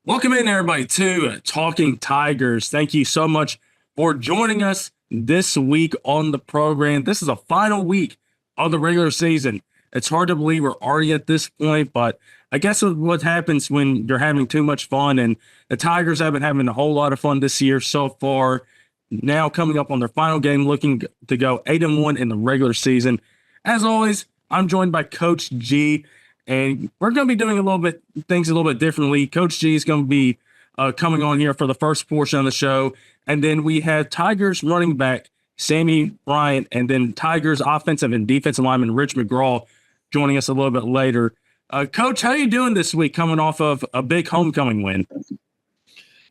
Welcome in, everybody, to Talking Tigers. Thank you so much for joining us this week on the program. This is a final week of the regular season. It's hard to believe we're already at this point, but I guess what happens when you're having too much fun, and the Tigers have been having a whole lot of fun this year so far. Now coming up on their final game, looking to go 8-1 in the regular season. As always, I'm joined by Coach G. And we're going to be doing things a little bit differently. Coach G is going to be coming on here for the first portion of the show. And then we have Tigers running back Sammy, Bryant, and then Tigers offensive and defensive lineman Rich McGraw joining us a little bit later. Coach, how are you doing this week coming off of a big homecoming win?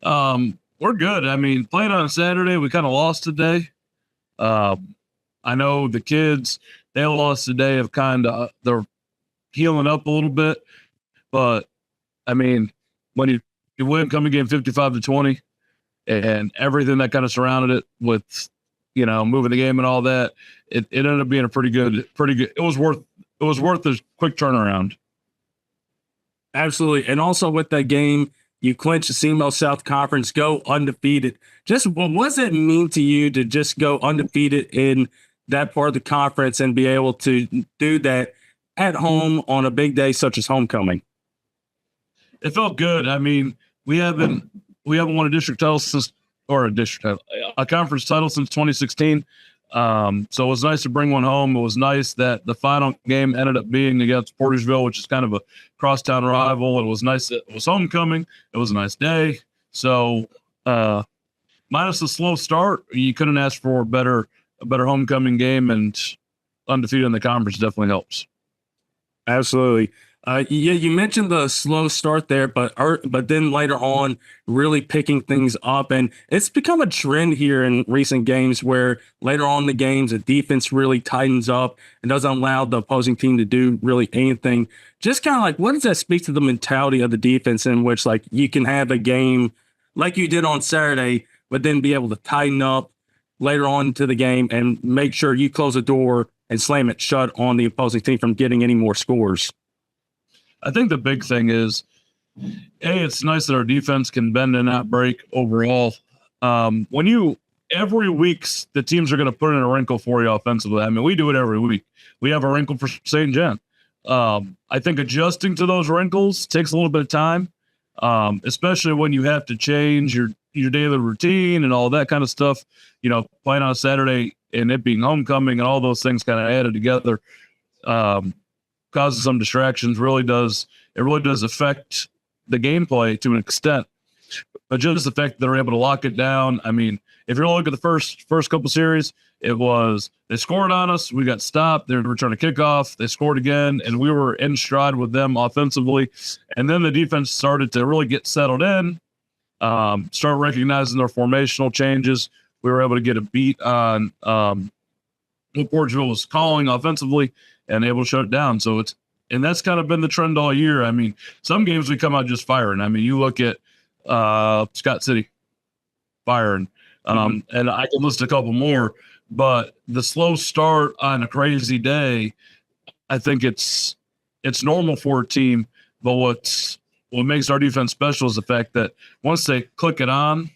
We're good. I mean, playing on Saturday, we kind of lost today. I know the kids, they lost today of they're healing up a little bit, but I mean, when you win coming game 55-20 and everything that kind of surrounded it with, moving the game and all that, it ended up being a pretty good. It was worth the quick turnaround. Absolutely. And also with that game, you clinch the CMO South Conference, go undefeated. Just what does it mean to you to just go undefeated in that part of the conference and be able to do that at home on a big day such as homecoming? It felt good. I mean, we haven't won a district title a conference title since 2016. So it was nice to bring one home. It was nice that the final game ended up being against Portersville, which is kind of a crosstown rival. It was nice that it was homecoming. It was a nice day. So minus the slow start, you couldn't ask for a better homecoming game, and undefeated in the conference definitely helps. Absolutely. You mentioned the slow start there, but then later on really picking things up. And it's become a trend here in recent games where later on in the games, the defense really tightens up and doesn't allow the opposing team to do really anything. Just kind of like, what does that speak to the mentality of the defense in which like you can have a game like you did on Saturday, but then be able to tighten up later on into the game and make sure you close the door and slam it shut on the opposing team from getting any more scores? I think the big thing is, it's nice that our defense can bend and not break overall. Every week, the teams are going to put in a wrinkle for you offensively. I mean, we do it every week. We have a wrinkle for St. John. I think adjusting to those wrinkles takes a little bit of time, especially when you have to change your daily routine and all that kind of stuff. Playing on a Saturday and it being homecoming and all those things kind of added together causes some distractions. It really does affect the gameplay to an extent. But just the fact that they're able to lock it down. I mean, if you look at the first couple series, it was they scored on us, we got stopped, they returned a kickoff, they scored again, and we were in stride with them offensively. And then the defense started to really get settled in, start recognizing their formational changes. We were able to get a beat on what Portugal was calling offensively and able to shut it down. So that's kind of been the trend all year. I mean, some games we come out just firing. I mean, you look at Scott City firing, and I can list a couple more, but the slow start on a crazy day, I think it's normal for a team. But what makes our defense special is the fact that once they click it on,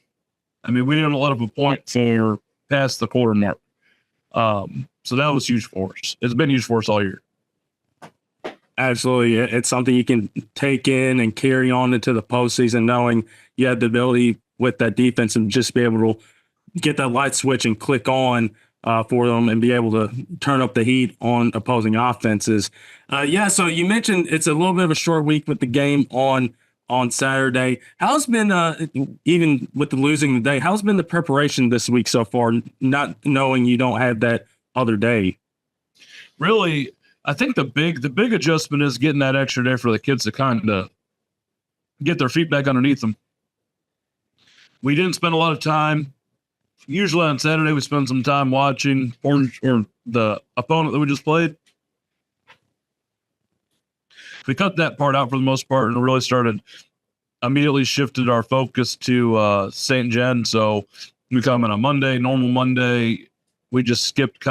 I mean, we didn't let up a point for past the quarter mark. So that was huge for us. It's been huge for us all year. Absolutely. It's something you can take in and carry on into the postseason, knowing you have the ability with that defense and just be able to get that light switch and click on for them and be able to turn up the heat on opposing offenses. So you mentioned it's a little bit of a short week with the game on Saturday. How's been, even with the losing the day, how's been the preparation this week so far, not knowing you don't have that other day? Really, I think the big adjustment is getting that extra day for the kids to kind of get their feet back underneath them. We didn't spend a lot of time. Usually on Saturday, we spend some time watching or the opponent that we just played. We cut that part out for the most part and really immediately shifted our focus to St. John. So we come in on Monday, normal Monday. We just skipped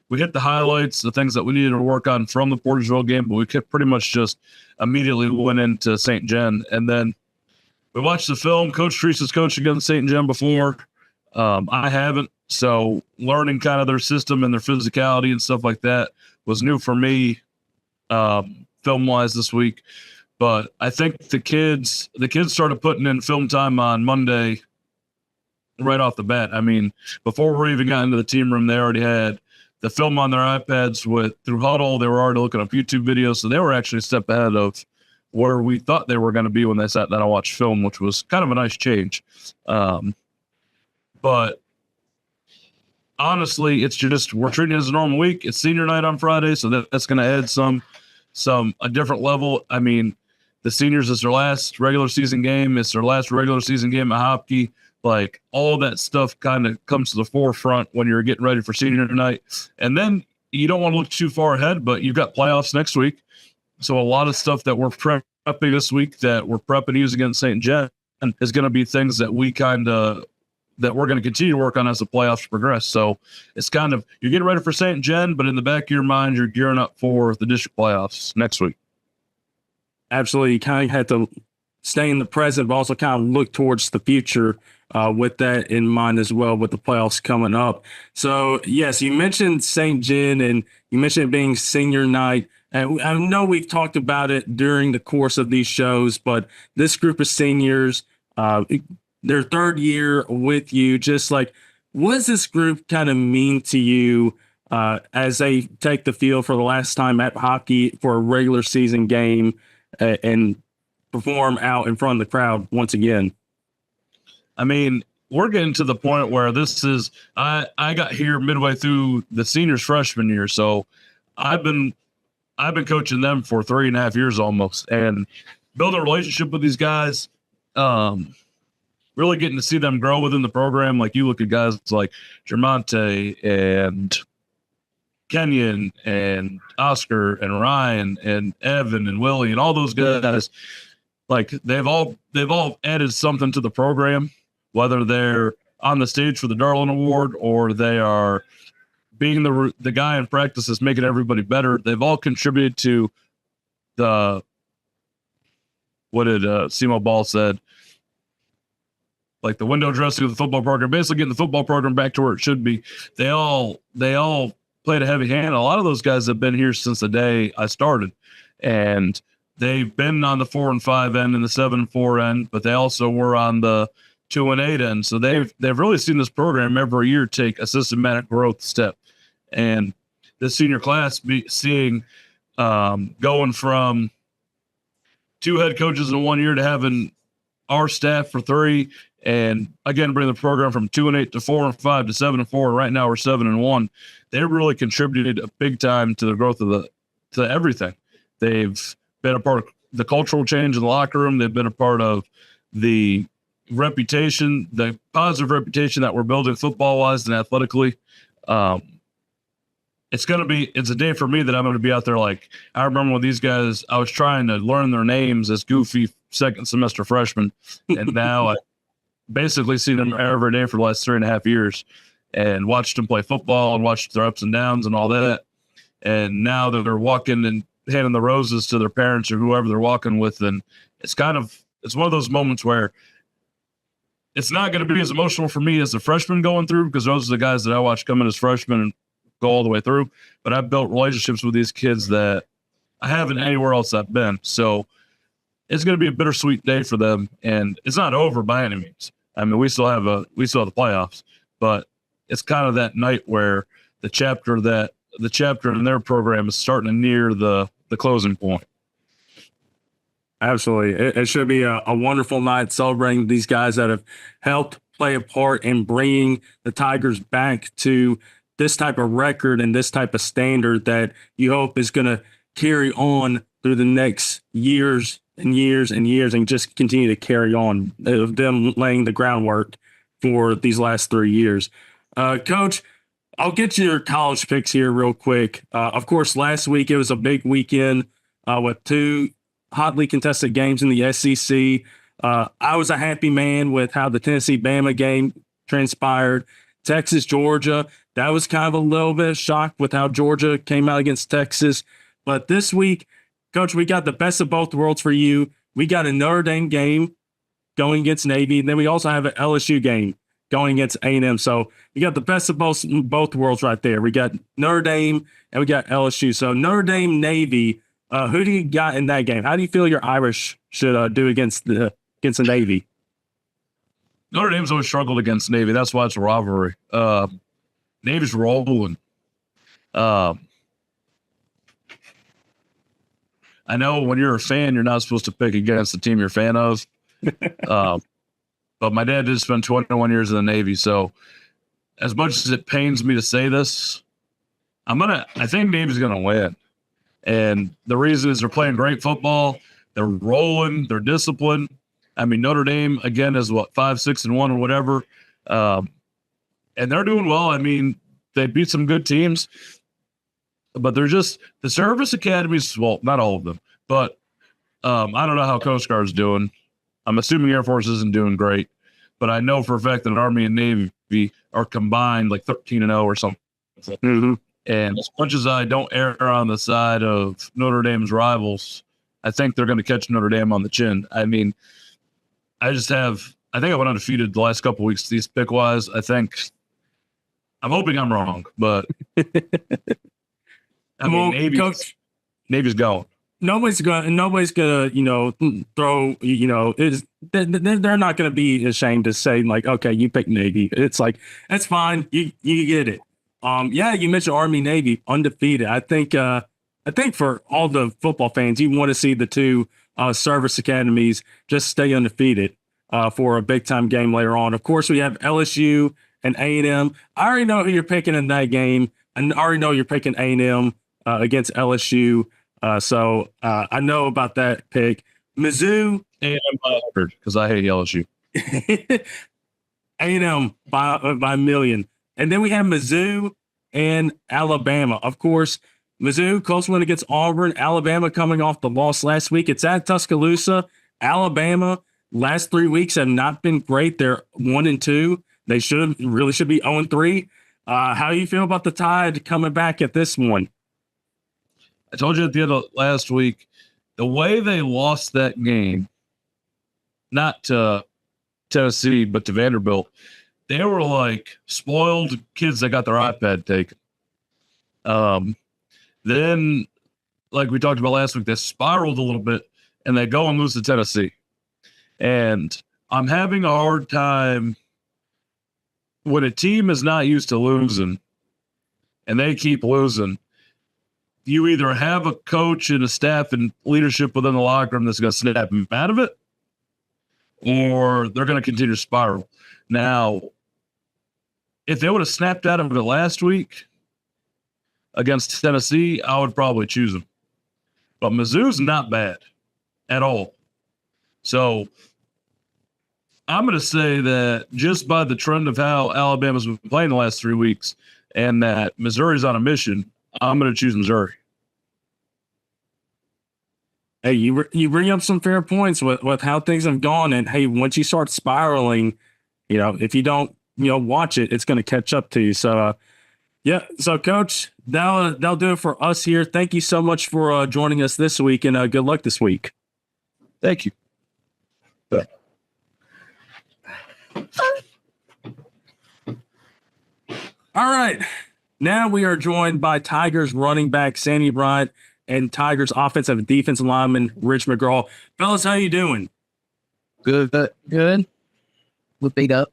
we hit the highlights, the things that we needed to work on from the Portersville game, but we pretty much just immediately went into St. John. And then we watched the film. Coach Treese has coached against St. John before. I haven't. So learning kind of their system and their physicality and stuff like that was new for me, film-wise this week. But I think the kids started putting in film time on Monday right off the bat. I mean, before we even got into the team room, they already had the film on their iPads through Huddle. They were already looking up YouTube videos, so they were actually a step ahead of where we thought they were going to be when they sat down and watched film, which was kind of a nice change. But honestly, it's just we're treating it as a normal week. It's senior night on Friday, so that's going to add a different level. I mean, the seniors, it's their last regular season game. It's their last regular season game at hockey. Like, all that stuff kind of comes to the forefront when you're getting ready for senior night. And then you don't want to look too far ahead, but you've got playoffs next week. So a lot of stuff that we're prepping this week that we're prepping to use against St. John is going to be things that we're going to continue to work on as the playoffs progress. So it's kind of, you're getting ready for St. John, but in the back of your mind, you're gearing up for the district playoffs next week. Absolutely. You kind of had to stay in the present, but also kind of look towards the future with that in mind as well, with the playoffs coming up. So, yes, you mentioned St. John and you mentioned it being senior night. And I know we've talked about it during the course of these shows, but this group of seniors, their third year with you, just like, what does this group kind of mean to you as they take the field for the last time at hockey for a regular season game and perform out in front of the crowd once again? I mean, we're getting to the point where this is, I got here midway through the seniors freshman year. So I've been coaching them for 3.5 years almost, and building a relationship with these guys, really getting to see them grow within the program. Like, you look at guys like Jermonte and Kenyon and Oscar and Ryan and Evan and Willie and all those guys. Like, they've all added something to the program, whether they're on the stage for the Darlin Award or they are being the guy in practice that's making everybody better. They've all contributed to what did Simo Ball said, like the window dressing of the football program, basically getting the football program back to where it should be. They all played a heavy hand. A lot of those guys have been here since the day I started, and they've been on the 4 and 5 end and the 7 and 4 end, but they also were on the 2 and 8 end. So they've really seen this program every year take a systematic growth step. And this senior class seeing going from 2 head coaches in 1 year to having our staff for 3, and again bring the program from 2 and 8 to 4 and 5 to 7 and 4. And right now we're 7 and 1. They really contributed a big time to the growth of to everything. They've been a part of the cultural change in the locker room. They've been a part of the reputation, the positive reputation that we're building football wise and athletically. It's a day for me that I'm going to be out there. Like, I remember when these guys, I was trying to learn their names as goofy second semester freshmen. And now I basically see them every day for the last 3.5 years and watched them play football and watched their ups and downs and all that. And now that they're walking and handing the roses to their parents or whoever they're walking with. And it's one of those moments where it's not going to be as emotional for me as the freshman going through, because those are the guys that I watch come in as freshmen and go all the way through. But I've built relationships with these kids that I haven't anywhere else I've been. So it's going to be a bittersweet day for them, and it's not over by any means. I mean, we still have the playoffs, but it's kind of that night where the chapter in their program is starting to near the closing point. Absolutely. It should be a wonderful night celebrating these guys that have helped play a part in bringing the Tigers back to this type of record and this type of standard that you hope is going to carry on through the next years and years and years, and just continue to carry on, them laying the groundwork for these last 3 years. Coach, I'll get your college picks here real quick. Of course, last week it was a big weekend with 2 hotly contested games in the SEC. I was a happy man with how the Tennessee-Bama game transpired. Texas-Georgia, that was kind of a little bit of shock with how Georgia came out against Texas. But this week, Coach, we got the best of both worlds for you. We got a Notre Dame game going against Navy. And then we also have an LSU game going against A&M. So you got the best of both worlds right there. We got Notre Dame and we got LSU. So Notre Dame, Navy, who do you got in that game? How do you feel your Irish should do against the Navy? Notre Dame's always struggled against Navy. That's why it's a rivalry. Navy's rolling. I know when you're a fan, you're not supposed to pick against the team you're a fan of. But my dad did spend 21 years in the Navy. So as much as it pains me to say this, I think Navy's going to win. And the reason is they're playing great football. They're rolling. They're disciplined. I mean, Notre Dame, again, is 5-6-1 or whatever. And they're doing well. I mean, they beat some good teams. But they're just the service academies. Well, not all of them, but I don't know how Coast Guard's doing. I'm assuming Air Force isn't doing great, but I know for a fact that Army and Navy are combined like 13-0 or something. Mm-hmm. And as much as I don't err on the side of Notre Dame's rivals, I think they're going to catch Notre Dame on the chin. I mean, I think I went undefeated the last couple of weeks, these pick wise. I'm hoping I'm wrong, but. I mean, Navy's going. Nobody's gonna, throw, they're not gonna be ashamed to say like, okay, you pick Navy. It's like, that's fine. You get it. You mentioned Army, Navy, undefeated. I think for all the football fans, you want to see the two service academies just stay undefeated for a big time game later on. Of course, we have LSU and A&M. I already know who you're picking in that game. I already know you're picking A&M against LSU. So I know about that pick. Mizzou. A&M because I hate LSU. A&M by a million. And then we have Mizzou and Alabama. Of course, Mizzou, close win against Auburn. Alabama coming off the loss last week. It's at Tuscaloosa. Alabama, last 3 weeks have not been great. They're 1-2. They should be 0-3. How do you feel about the Tide coming back at this one? I told you at the end of last week, the way they lost that game, not to Tennessee, but to Vanderbilt, they were like spoiled kids that got their iPad taken. Then, like we talked about last week, they spiraled a little bit, and they go and lose to Tennessee. And I'm having a hard time when a team is not used to losing and they keep losing. You either have a coach and a staff and leadership within the locker room that's going to snap them out of it, or they're going to continue to spiral. Now, if they would have snapped out of it last week against Tennessee, I would probably choose them. But Mizzou's not bad at all. So I'm going to say that just by the trend of how Alabama's been playing the last 3 weeks and that Missouri's on a mission, I'm going to choose Missouri. Hey, you bring up some fair points with how things have gone. And, hey, once you start spiraling, if you don't, watch it, it's going to catch up to you. So, So, Coach, that'll do it for us here. Thank you so much for joining us this week, and good luck this week. Thank you. All right. Now we are joined by Tigers running back Sammy Bryant and Tigers offensive and defensive lineman Rich McGraw. Fellas, how you doing? Good. We'll beat up.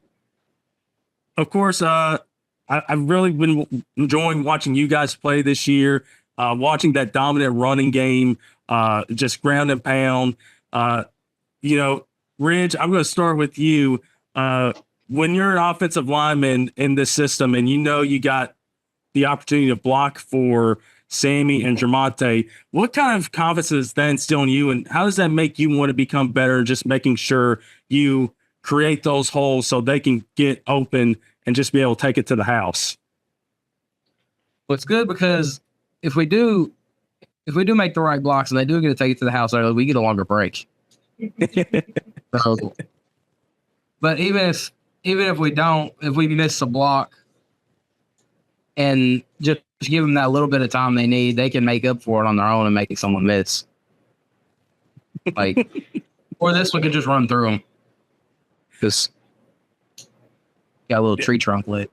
Of course, I've really been enjoying watching you guys play this year, watching that dominant running game, just ground and pound. Rich, I'm going to start with you. When you're an offensive lineman in this system and you got the opportunity to block for Sammy and Jermonte, what kind of confidence does that instill in you, and how does that make you want to become better, just making sure you create those holes so they can get open and just be able to take it to the house? Well, it's good because if we do make the right blocks and they do get to take it to the house early, we get a longer break. So, but even if we don't, if we miss a block and just give them that little bit of time they need, they can make up for it on their own and make someone miss. Or this one could just run through them. Because got a little tree trunk lit,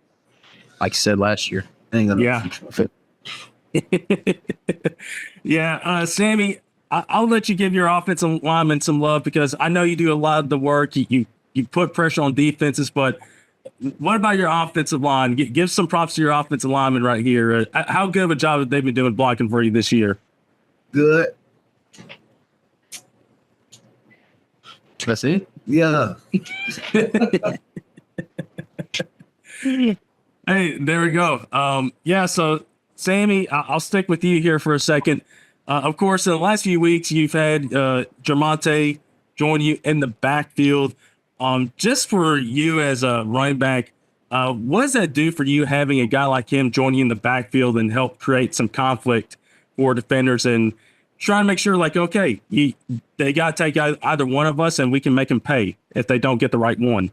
like you said last year. Ain't gonna Yeah. fit. Yeah, Sammy, I'll let you give your offensive lineman some love because I know you do a lot of the work. You put pressure on defenses, but what about your offensive line? Give some props to your offensive lineman right here. How good of a job have they been doing blocking for you this year? Good. That's it. Yeah. Hey, there we go. Yeah, so Sammy, I'll stick with you here for a second. Of course, in the last few weeks, you've had Jermonte join you in the backfield. Just for you as a running back, what does that do for you having a guy like him join you in the backfield and help create some conflict for defenders and trying to make sure, like, okay, they got to take either one of us and we can make them pay if they don't get the right one?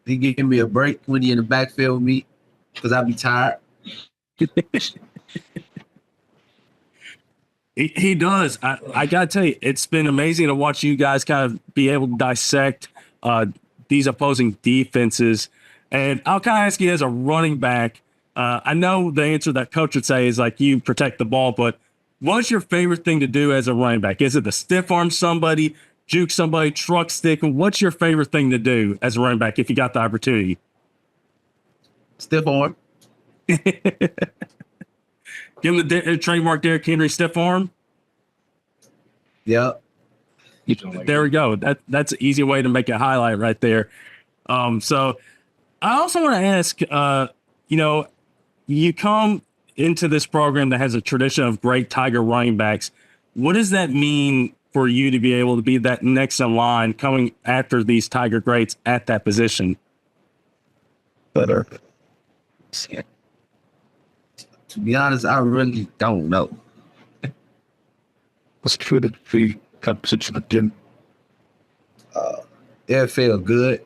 He give me a break when he in the backfield with me because I be tired. He does. I got to tell you, it's been amazing to watch you guys kind of be able to dissect these opposing defenses. And I'll kind of ask you as a running back, I know the answer that coach would say is like you protect the ball, but what's your favorite thing to do as a running back? Is it to stiff arm somebody, juke somebody, truck stick? What's your favorite thing to do as a running back if you got the opportunity? Stiff arm. Give him the trademark Derrick Henry stiff arm. Yep. There we go. That's an easy way to make a highlight right there. So I also want to ask, you come into this program that has a tradition of great Tiger running backs. What does that mean for you to be able to be that next in line coming after these Tiger greats at that position? Better. To be honest, I really don't know. What's true to the composition again? It feel good.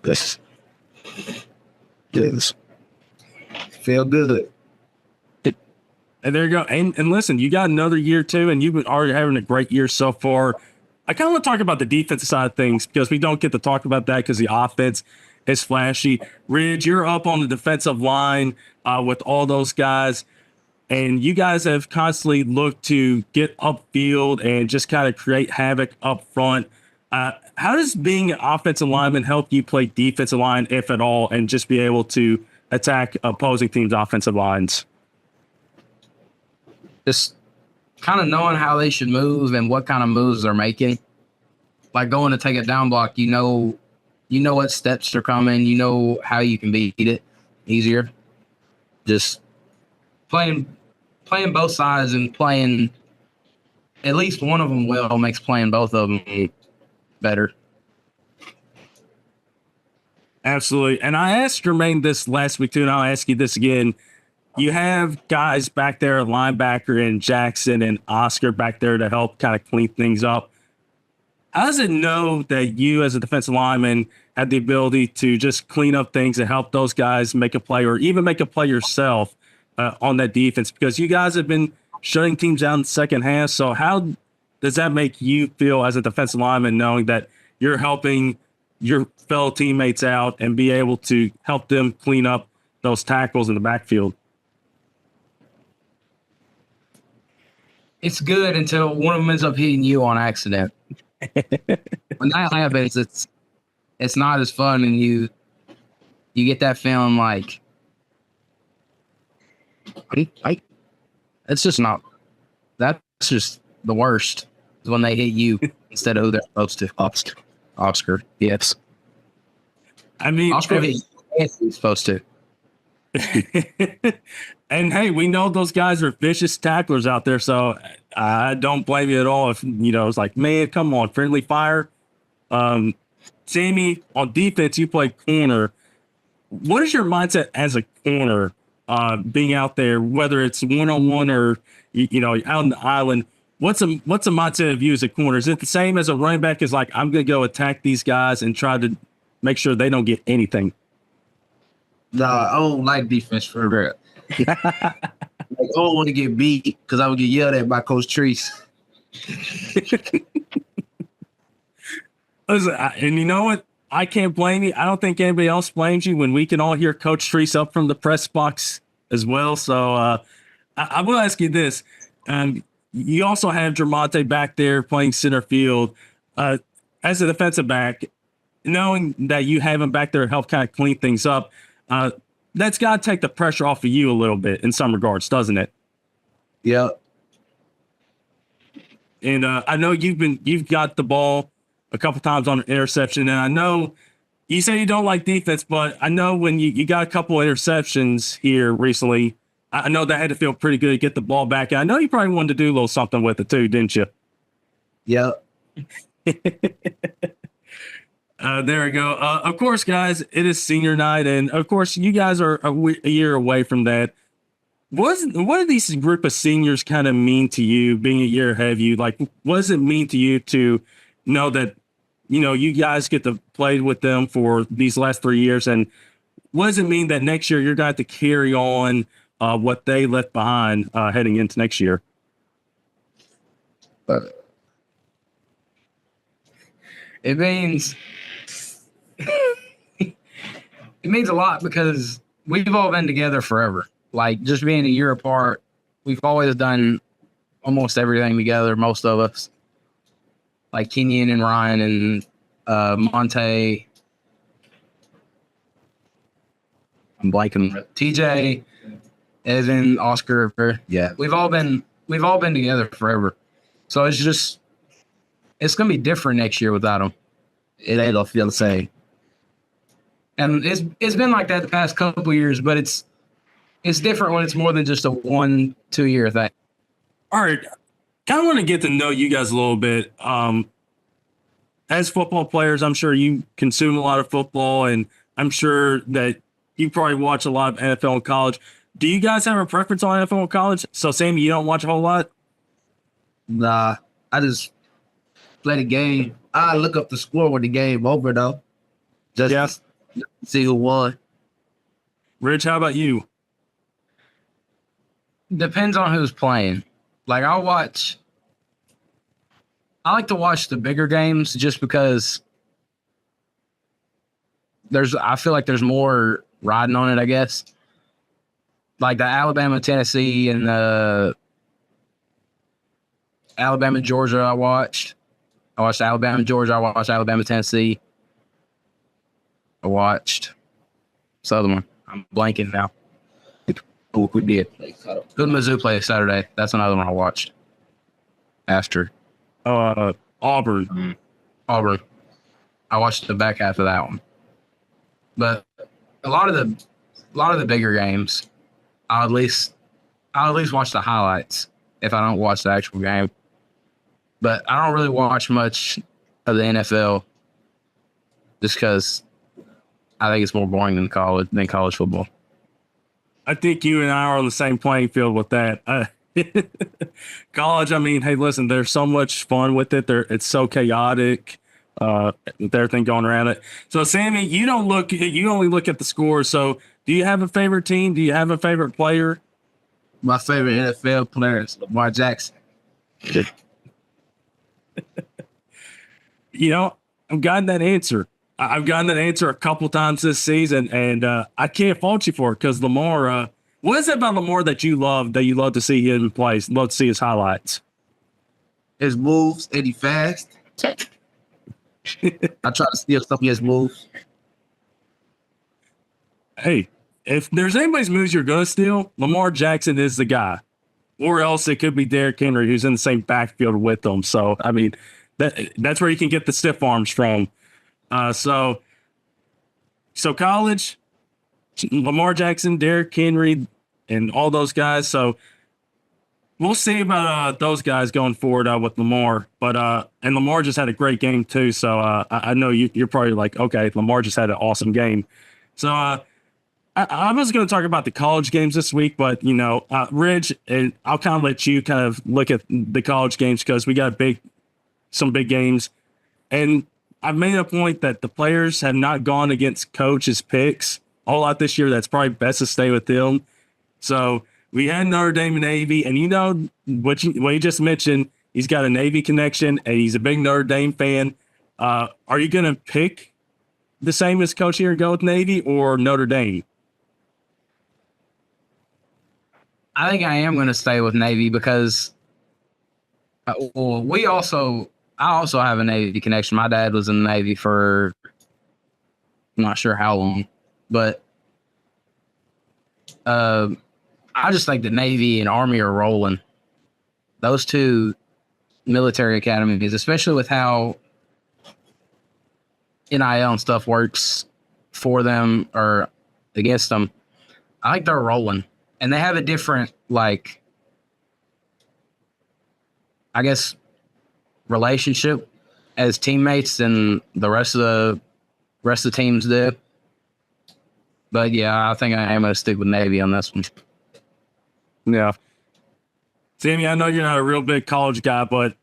This. Yes. Feel good. And there you go. And listen, you got another year too, and you've been already having a great year so far. I kind of want to talk about the defensive side of things because we don't get to talk about that because the offense is flashy. Ridge, you're up on the defensive line with all those guys, and you guys have constantly looked to get upfield and just kind of create havoc up front. How does being an offensive lineman help you play defensive line, if at all, and just be able to attack opposing teams' offensive lines? Just kind of knowing how they should move and what kind of moves they're making. Like going to take a down block, you know what steps are coming. You know how you can beat it easier. Just playing both sides and playing at least one of them well makes playing both of them better. Absolutely. And I asked Jermaine this last week too, and I'll ask you this again. You have guys back there, linebacker and Jackson and Oscar back there to help kind of clean things up. How does it know that you as a defensive lineman have the ability to just clean up things and help those guys make a play or even make a play yourself on that defense? Because you guys have been shutting teams down in the second half. So how does that make you feel as a defensive lineman knowing that you're helping your fellow teammates out and be able to help them clean up those tackles in the backfield? It's good until one of them ends up hitting you on accident. When that happens, it's not as fun, and you get that feeling like it's just not. That's just the worst is when they hit you instead of who they're supposed to. Oscar, yes. I mean, Oscar hit you, he's supposed to. And hey, we know those guys are vicious tacklers out there, so I don't blame you at all. If it's like, man, come on, friendly fire. Sammy, on defense, you play corner. What is your mindset as a corner, being out there, whether it's 1-on-1 or out on the island? What's a mindset of you as a corner? Is it the same as a running back? Is like, I'm gonna go attack these guys and try to make sure they don't get anything? Nah, I don't like defense for real. I don't want to get beat because I would get yelled at by Coach Treese. Listen, and you know what? I can't blame you. I don't think anybody else blames you when we can all hear Coach Treese up from the press box as well. So I will ask you this. You also have Jermonte back there playing center field. As a defensive back, knowing that you have him back there to help kind of clean things up, that's got to take the pressure off of you a little bit in some regards, doesn't it? Yeah. And I know you've got the ball a couple times on an interception, and I know you say you don't like defense, but I know when you got a couple interceptions here recently, I know that had to feel pretty good to get the ball back. And I know you probably wanted to do a little something with it too, didn't you? Yeah. There we go. Of course, guys, it is senior night, and of course, you guys are a year away from that. What do these group of seniors kind of mean to you, being a year ahead of you? Like, what does it mean to you to know that, you guys get to play with them for these last 3 years? And what does it mean that next year you're going to have to carry on what they left behind heading into next year? It means it means a lot because we've all been together forever. Like, just being a year apart, we've always done almost everything together, most of us. Like Kenyon and Ryan and Monte. I'm blanking. TJ, Evan, Oscar. Yeah, we've all been together forever. So it's gonna be different next year without them. It ain't gonna feel the same. And it's been like that the past couple years, but it's different when it's more than just a 1-2 year thing. All right. Kind of want to get to know you guys a little bit. As football players, I'm sure you consume a lot of football, and I'm sure that you probably watch a lot of NFL and college. Do you guys have a preference on NFL and college? So, Sammy, you don't watch a whole lot? Nah, I just play the game. I look up the score when the game over, though. Just see who won. Rich, how about you? Depends on who's playing. Like, I like to watch the bigger games just because I feel like there's more riding on it, I guess. Like the Alabama, Tennessee, and the Alabama, Georgia I watched Alabama, Georgia. I watched Alabama, Tennessee. I watched Southern one. I'm blanking now. Oh, we did. Who did Mizzou play Saturday? That's another one I watched. After. Auburn. Auburn. I watched the back half of that one. But a lot of the bigger games, I'll at least watch the highlights if I don't watch the actual game. But I don't really watch much of the NFL just because I think it's more boring than college football. I think you and I are on the same playing field with that. College, I mean, hey, listen, there's so much fun with it. It's so chaotic with everything going around it. So, Sammy, you only look at the scores. So, do you have a favorite team? Do you have a favorite player? My favorite NFL player is Lamar Jackson. I've gotten that answer. I've gotten that answer a couple times this season, and I can't fault you for it because Lamar. What is it about Lamar that you love to see him play? Love to see his highlights. His moves, and he fast. I try to steal some of his moves. Hey, if there's anybody's moves you're gonna steal, Lamar Jackson is the guy. Or else it could be Derrick Henry, who's in the same backfield with them. So I mean, that's where you can get the stiff arms from. So college, Lamar Jackson, Derrick Henry, and all those guys. So we'll see about those guys going forward with Lamar. But and Lamar just had a great game too. So I know you're probably like, okay, Lamar just had an awesome game. So I was going to talk about the college games this week, but Rich, and I'll kind of let you kind of look at the college games because we got some big games, and I've made a point that the players have not gone against coach's picks a whole lot this year. That's probably best to stay with them. So we had Notre Dame and Navy, and what you just mentioned, he's got a Navy connection and he's a big Notre Dame fan. Are you going to pick the same as Coach here and go with Navy or Notre Dame? I think I am going to stay with Navy because I also have a Navy connection. My dad was in the Navy for I'm not sure how long, but I just think the Navy and Army are rolling. Those two military academies, especially with how NIL and stuff works for them or against them, I think they're rolling. And they have a different, like, I guess, relationship as teammates than the rest of the teams do. But yeah, I think I am going to stick with Navy on this one. Yeah. Sammy, I know you're not a real big college guy, but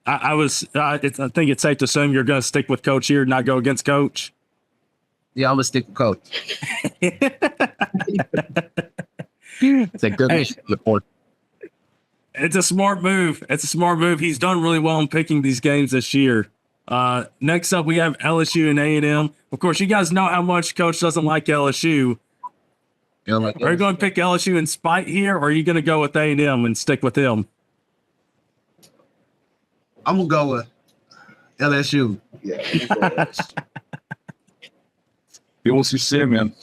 I think it's safe to assume you're going to stick with Coach here, not go against Coach. Yeah, I'm going to stick with Coach. It's a good report. It's a smart move. He's done really well in picking these games this year. Next up, we have LSU and A&M. Of course, you guys know how much Coach doesn't like LSU. Are you going to pick LSU in spite here, or are you going to go with A&M and stick with him? I'm gonna go with LSU. Yeah. You won't see Sammy, man.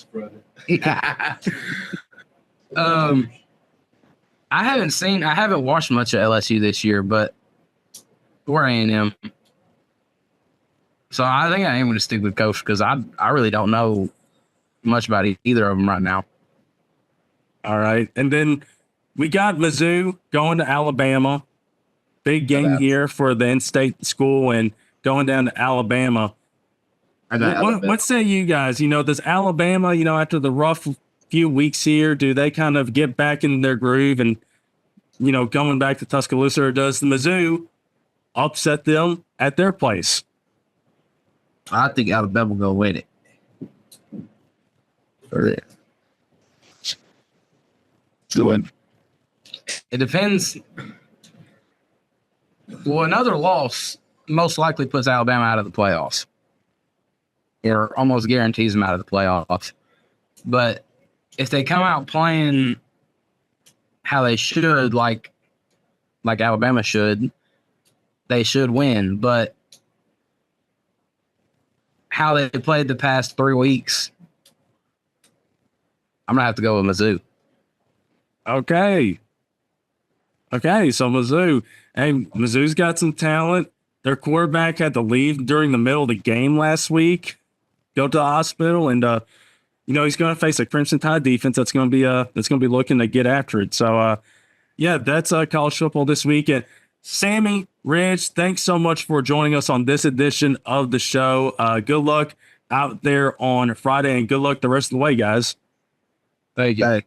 I haven't watched much of LSU this year, but we're A&M. So I think I am going to stick with Coach because I really don't know much about either of them right now. All right. And then we got Mizzou going to Alabama. Big game here for the in-state school and going down to Alabama. What say you guys? Does Alabama, after the rough few weeks here, do they kind of get back in their groove and, going back to Tuscaloosa, or does the Mizzou upset them at their place? I think Alabama gonna win it. It depends. Well, another loss most likely puts Alabama out of the playoffs. Or almost guarantees them out of the playoffs. But if they come out playing how they should, like Alabama should, they should win. But how they played the past 3 weeks, I'm going to have to go with Mizzou. Okay, so Mizzou. Hey, Mizzou's got some talent. Their quarterback had to leave during the middle of the game last week, go to the hospital, and he's going to face a Crimson Tide defense that's going to be looking to get after it. So, that's college football this weekend. Sammy, Rich, thanks so much for joining us on this edition of the show. Good luck out there on Friday, and good luck the rest of the way, guys. Thank you.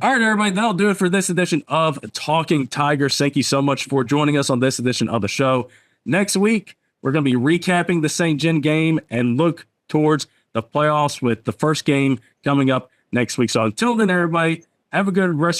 All right, everybody, that'll do it for this edition of Talking Tigers. Thank you so much for joining us on this edition of the show. Next week, we're going to be recapping the St. John game and look towards the playoffs with the first game coming up next week. So until then, everybody, have a good rest of your